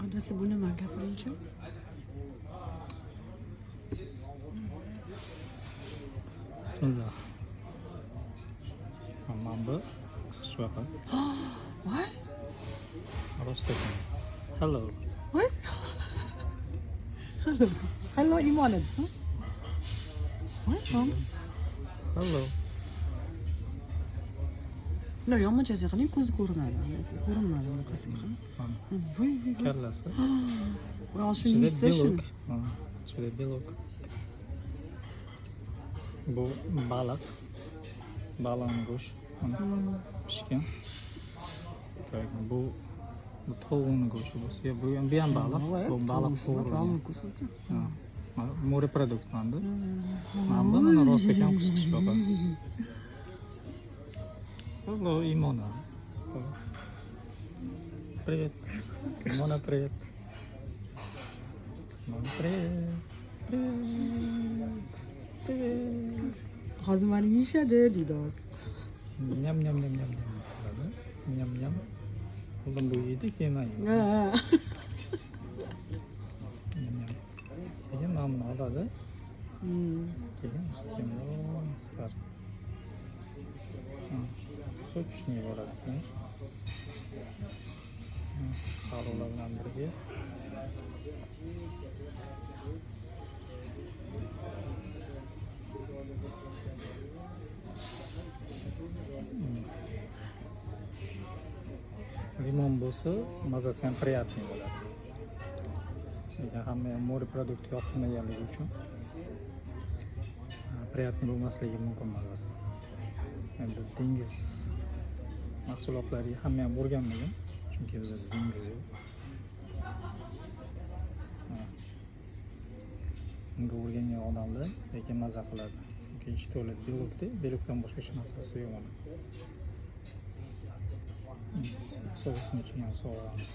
Adasi bu nima gapirinchi? Bismillah. Mana bu qisqacha vaqt. What? Rost ekan. Hello. What? Hello iymon edisan? What? Hello. No, yonma-chasiga qiling, ko'zi ko'rinadi. Ko'rinmadi bunaqasiga qiling. Voy. Kallasi. Voy, shuni yeysa shuni. Ichida belok. Bu baliq. Baliqning go'shti. Pishgan. Bu tovuqning go'shti bo'lsa, bu ham baliq. Bu baliq to'g'ri. Морепродукт manda. Mana rost ekan qisqacha vaqt. Hello, Imona. Привет. Имона, привет. Имона, привет. Привет. Hozir meni yeyishadi deydi hozir. Nyam. Nyam. Oldin bu yeydi, keyin men yeyman. Nyam. Keyin mana buni oladi. Keyin ustiga silar. Sochniy bo'ladi. Qarolar bilan birga. Limon bo'lsa, mazasi ham приятный bo'ladi. Lekin hamma mорепродукт yoqtirmaganligi uchun приятный bo'lmasligi mumkin mazasi. Endi dengiz mahsulotlariga hamma ham o'rganmagan, chunki bizda dengiz yo'q. Bunga o'rgangan odamlar lekin maza qiladi. Chunki ichi to'la belokda, belokdan boshqa hech narsasi yo'q uni. Sousini ichini ham sovuramiz.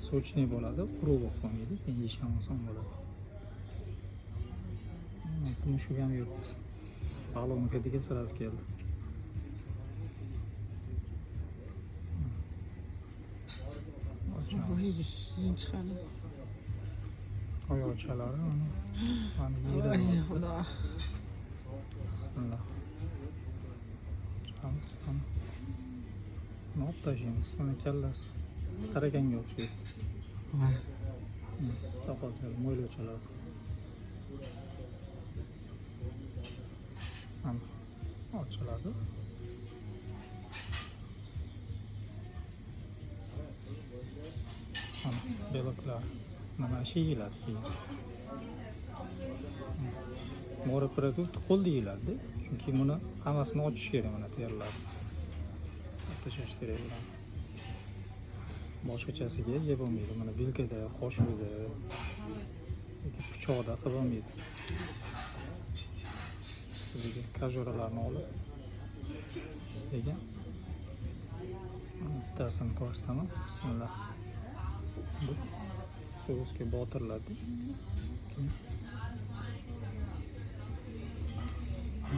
Sochniy bo'ladi, quruq bo'lib qolmaydi, keyin yeyish ham oson bo'ladi. Mushuk ham yuribdi. Baliqni ketiga sirasi keldi. Voy, chiqadi. Oyoqchalari mana yeri. Voy, xudo. Bismillah. Chiqamiz. Nima tashlaymiz? Mana kallasi tarakanga o'xshaydi. Voy. Taqoqlar, mo'ylovchalar. Ochiladi. Beloklar. Mana shu yeyiladi keyin. Mорепродукт qo'lda yeyiladi. Chunki buni hammasini ochish kerak mana terilarni. Tashlash kerak bularni. Boshqachasiga yeb olmaydi. Mana vilkada, qoshiqda yoki pichoqda qilib olmaydi. Ustiga kajuralarni olib degan. Bittasini ko'rsataman. Bismillah. Bu sousga botiriladi.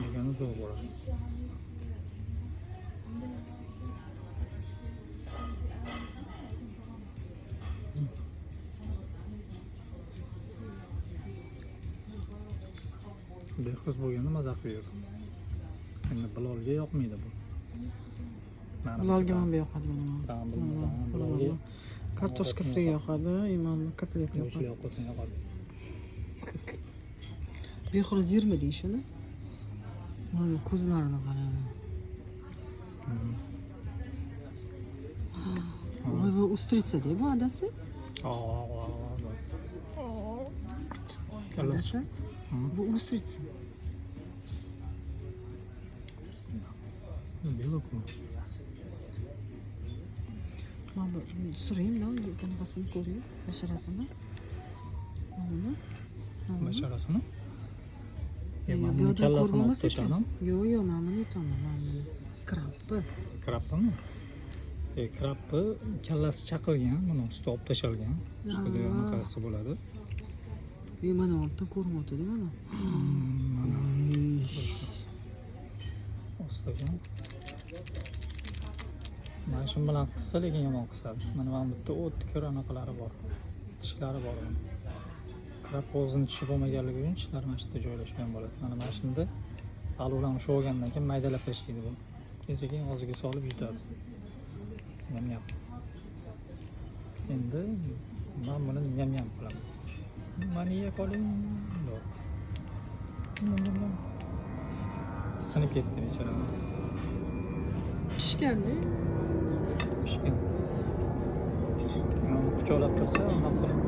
Degan uzoq bo'ladi. Bexuz bo'lganda maza qiladi. Endi Bilolga yoqmaydi bu. Bilolga ham yoqadi mana. Tamam, Bilolga kartoshka free yoqadi, imom kotlet yoqadi. Yoqadi. Bexuz 20 deydi shuni. Mana ko'zlarini qarang. Voy, bu ustritsa-da bu adasi? Kallasi. Bu ustritsa. Belok bu. Mana surayım da bunaqasini ko'ring, basharasini. Mana. Basharasini? Bu yoqda kallasini olib ko'rmasak tashladim. Yo'q, mana buni aytaman, mana krabbi. Krabbimi? Krabbi kallasi chaqilgan, buni ustiga olib tashalgan. Ustida anaqasi bo'ladi. Mana ortda ko'rinyapti-da mana. Mana. Ostiga. Mashina bilan qissa lekin yomon qisadi. Mana bu yerda o'tkir anaqalari bor. Tishlari bor. Qarab o'zini tishi bo'lmaganligi uchun tishlari mana shu yerda joylashgan bo'ladi. Mana mashinada aluvlan ushlab olgandan keyin maydalab tashlaydi bu. Keyin og'ziga solib yutadi. Yam. Endi men buni yam qilaman. Mani ye qoling. Yam. Sinib ketdi bechora. Pishganda. Pishgan. Quchoqlab tursa, undan qilib